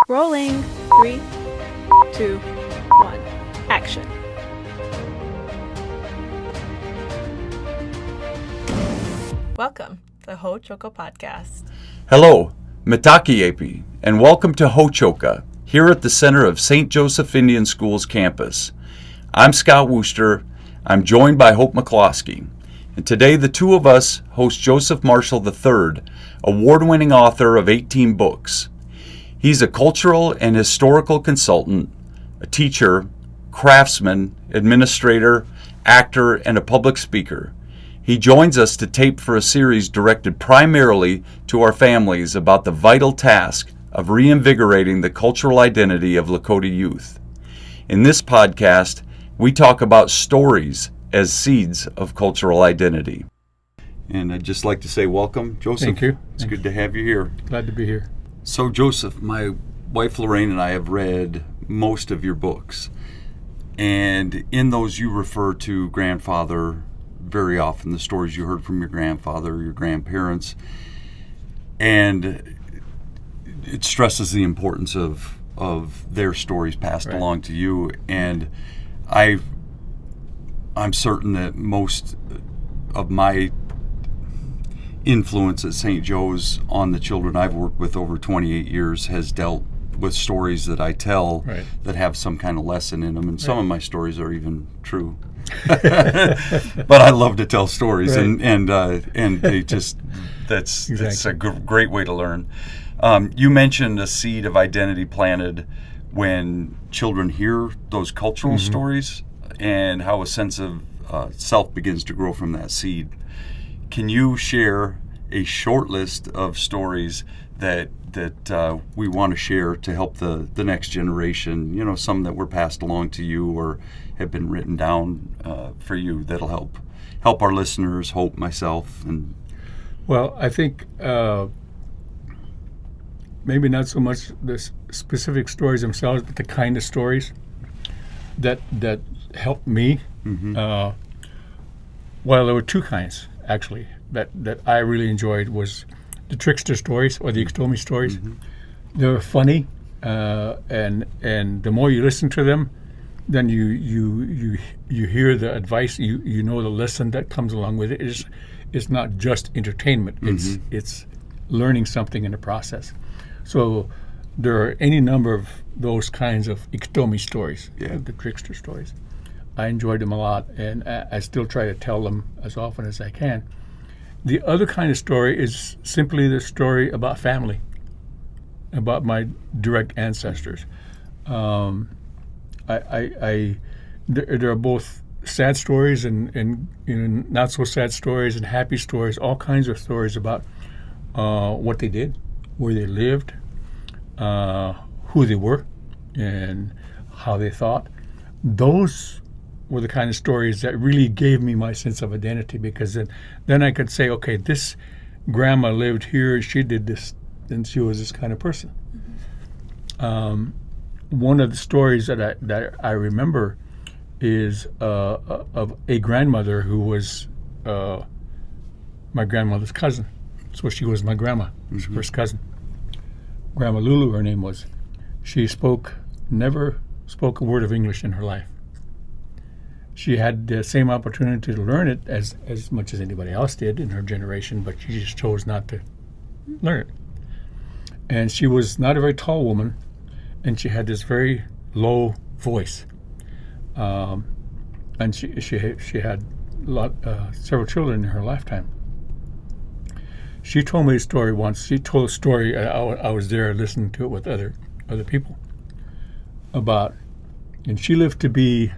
Rolling. 3, 2, 1. Action. Welcome to the Hóčhoka podcast. Hello, Mitakiepi, and welcome to Hóčhoka, here at the center of St. Joseph Indian School's campus. I'm Scott Wooster. I'm joined by Hope McCloskey, and today the two of us host Joseph Marshall III, award-winning author of 18 books. He's a cultural and historical consultant, a teacher, craftsman, administrator, actor, and a public speaker. He joins us to tape for a series directed primarily to our families about the vital task of reinvigorating the cultural identity of Lakota youth. In this podcast, we talk about stories as seeds of cultural identity. And I'd just like to say welcome, Joseph. Thank you. It's good to have you here. Glad to be here. So, Joseph, my wife Lorraine and I have read most of your books. And in those, you refer to grandfather very often, the stories you heard from your grandfather, your grandparents. And it stresses the importance of their stories passed along to you. And I'm certain that most of my influence at St. Joe's on the children I've worked with over 28 years has dealt with stories that I tell that have some kind of lesson in them, and some of my stories are even true. But I love to tell stories, and they just that's a great way to learn. You mentioned a seed of identity planted when children hear those cultural stories, and how a sense of self begins to grow from that seed. Can you share a short list of stories that we want to share to help the next generation, you know, some that were passed along to you or have been written down for you that'll help our listeners, Hope, myself? And well, I think maybe not so much the specific stories themselves, but the kind of stories that helped me. Well, there were two kinds, actually, that I really enjoyed was the trickster stories or the Iktomi stories. They were funny, and the more you listen to them, then you hear the advice, you know the lesson that comes along with it. It's not just entertainment. It's learning something in the process. So there are any number of those kinds of Iktomi stories, the trickster stories. I enjoyed them a lot, and I still try to tell them as often as I can. The other kind of story is simply the story about family, about my direct ancestors. There are both sad stories and not so sad stories and happy stories, all kinds of stories about what they did, where they lived, who they were, and how they thought. Those were the kind of stories that really gave me my sense of identity, because then I could say, okay, this grandma lived here, she did this, and she was this kind of person. One of the stories that I remember is of a grandmother who was my grandmother's cousin. So she was my grandma, first cousin. Grandma Lulu, her name was. She never spoke a word of English in her life. She had the same opportunity to learn it as much as anybody else did in her generation, but she just chose not to learn it. And she was not a very tall woman, and she had this very low voice. And she had several children in her lifetime. She told me a story once. She told a story. I was there listening to it with other people about, and she lived to be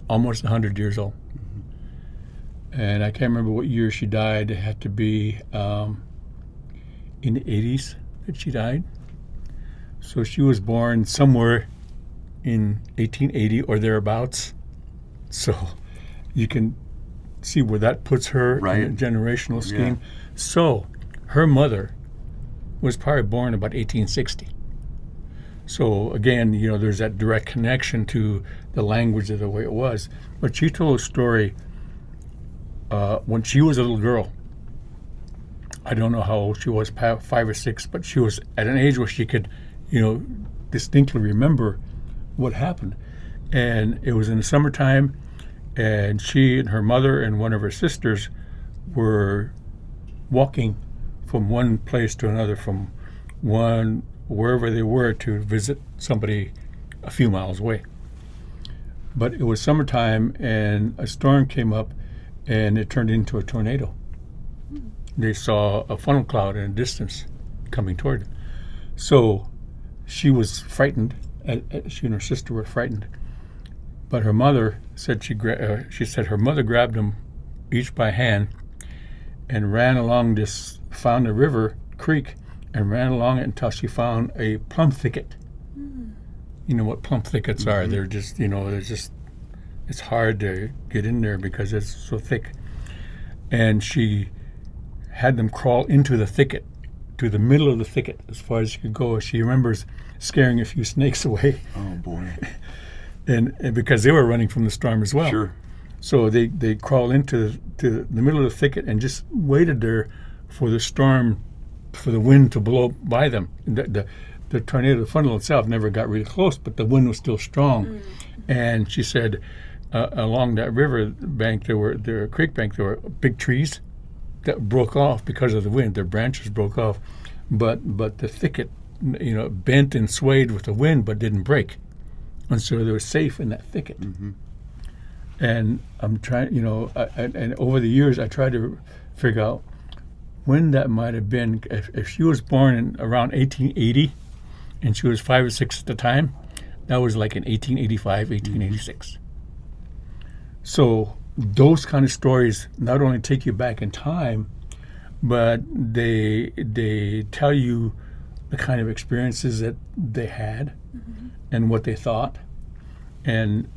almost 100 years old. And I can't remember what year she died. It had to be in the 80s that she died. So she was born somewhere in 1880 or thereabouts. So you can see where that puts her in a generational scheme. So her mother was probably born about 1860. So again, you know, there's that direct connection to the language of the way it was. But she told a story when she was a little girl. I don't know how old she was, 5 or 6, but she was at an age where she could distinctly remember what happened. And it was in the summertime, and she and her mother and one of her sisters were walking from one place to another, from wherever they were to visit somebody a few miles away. But it was summertime, and a storm came up, and it turned into a tornado. They saw a funnel cloud in the distance coming toward them. So she was frightened. She and her sister were frightened. But her mother said she said her mother grabbed them each by hand and ran along found a river, creek, and ran along it until she found a plum thicket. You know what plum thickets are. They're just, it's hard to get in there because it's so thick. And she had them crawl into the thicket, to the middle of the thicket, as far as she could go. She remembers scaring a few snakes away. Oh, boy. and because they were running from the storm as well. Sure. So they crawled into the middle of the thicket and just waited there for the storm, for the wind to blow by them. The tornado, the funnel itself never got really close, but the wind was still strong. And she said along that river bank, creek bank, there were big trees that broke off because of the wind. Their branches broke off, but the thicket, bent and swayed with the wind, but didn't break, and so they were safe in that thicket. And I'm trying, and over the years, I tried to figure out when that might have been. If she was born in around 1880, and she was 5 or 6 at the time, that was like in 1885, 1886. So those kind of stories not only take you back in time, but they tell you the kind of experiences that they had and what they thought, and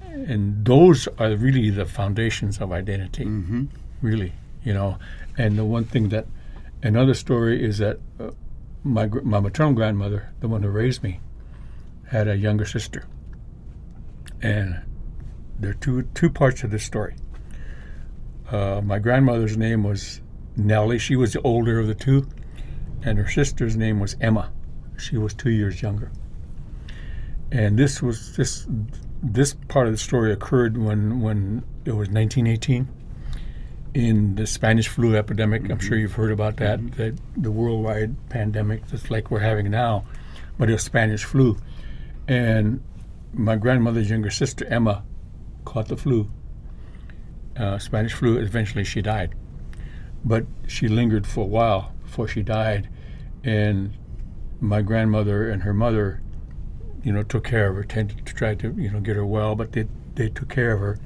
those are really the foundations of identity. Really, And the one thing that another story is that my maternal grandmother, the one who raised me, had a younger sister, and there are two parts of this story. My grandmother's name was Nellie. She was the older of the two, and her sister's name was Emma. She was 2 years younger. And this part of the story occurred when it was 1918 in the Spanish flu epidemic. I'm sure you've heard about that, the worldwide pandemic that's like we're having now, but it was Spanish flu. And my grandmother's younger sister, Emma, caught the flu, Spanish flu. Eventually she died. But she lingered for a while before she died, and my grandmother and her mother, took care of her, tended to try to, get her well, but they took care of her,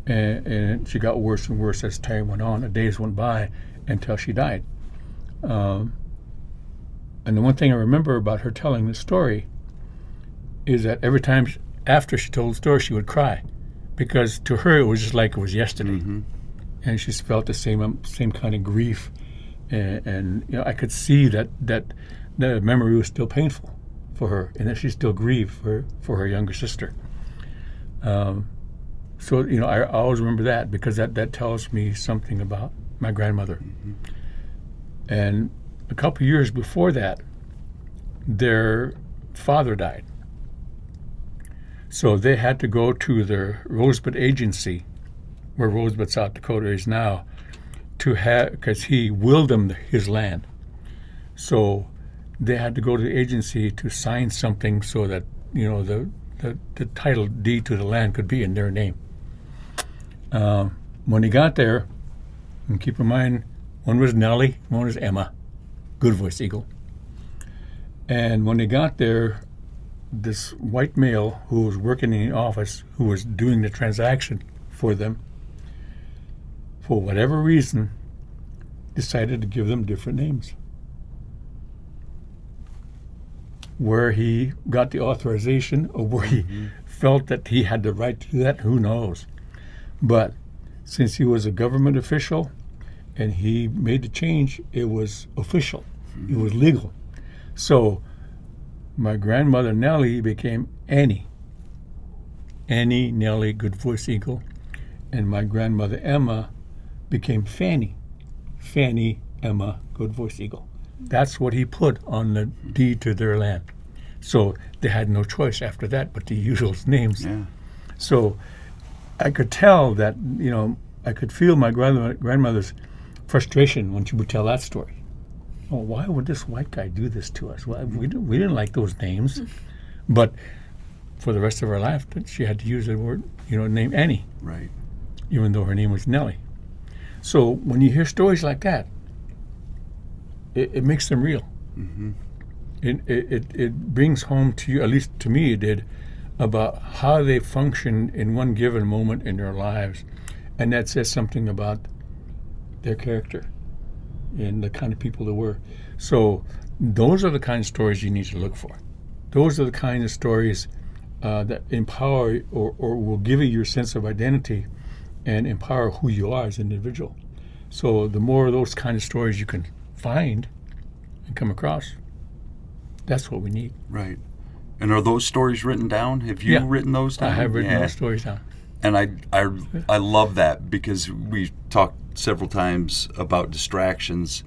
and she got worse and worse as time went on. The days went by until she died. And the one thing I remember about her telling the story is that every time after she told the story, she would cry, because to her it was just like it was yesterday. And she felt the same kind of grief, and I could see that the memory was still painful for her, and that she still grieved for her younger sister. So I always remember that, because that tells me something about my grandmother. And a couple years before that, their father died, so they had to go to their Rosebud agency, where Rosebud, South Dakota is now, because he willed them his land. So they had to go to the agency to sign something so that the title deed to the land could be in their name. When he got there, and keep in mind, one was Nellie, one was Emma, good voice eagle. And when they got there, this white male who was working in the office, who was doing the transaction for them, for whatever reason, decided to give them different names. Where he got the authorization, or where he felt that he had the right to do that, who knows? But since he was a government official and he made the change, it was official. It was legal. So my grandmother Nellie became Annie. Annie Nellie, good voice eagle. And my grandmother Emma became Fanny. Fanny Emma, good voice eagle. That's what he put on the deed to their land. So they had no choice after that but to use those names. Yeah. So I could tell that, I could feel my grandmother's frustration when she would tell that story. Oh, why would this white guy do this to us? Well, we didn't like those names. But for the rest of her life, she had to use the word, name Annie, Right. even though her name was Nellie. So when you hear stories like that, it makes them real. Mm-hmm. It brings home to you, at least to me it did, about how they function in one given moment in their lives. And that says something about their character and the kind of people they were. So those are the kind of stories you need to look for. Those are the kind of stories that empower or will give you your sense of identity and empower who you are as an individual. So the more of those kind of stories you can find and come across, that's what we need. Right. And are those stories written down? Have you written those down? I have written those stories down. And I love that because we talked several times about distractions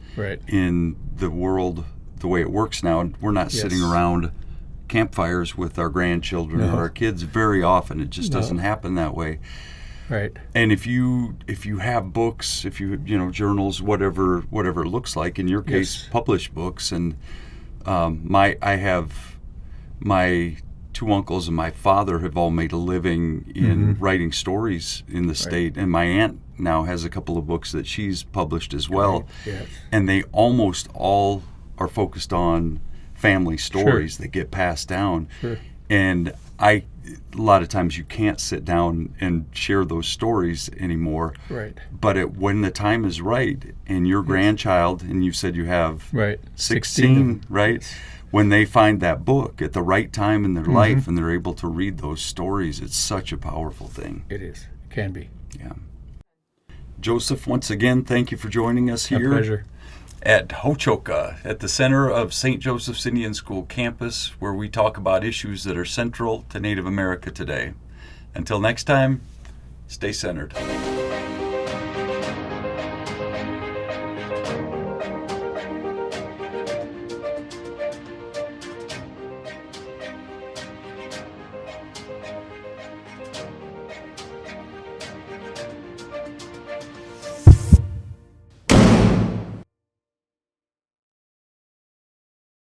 in the world, the way it works now. We're not sitting around campfires with our grandchildren or our kids very often. It just doesn't happen that way. Right. And if you have books, if you journals, whatever it looks like, in your case, published books, and I have my two uncles and my father have all made a living in writing stories in the state, and my aunt now has a couple of books that she's published as well. Right. Yes. And they almost all are focused on family stories that get passed down. Sure. And a lot of times you can't sit down and share those stories anymore. Right. But when the time is right, and your grandchild, and you said you have 16, right? Yes. When they find that book at the right time in their life and they're able to read those stories, it's such a powerful thing. It is. It can be. Yeah. Joseph, once again, thank you for joining us here. My pleasure. At Hóčhoka, at the center of St. Joseph's Indian School campus, where we talk about issues that are central to Native America today. Until next time, stay centered.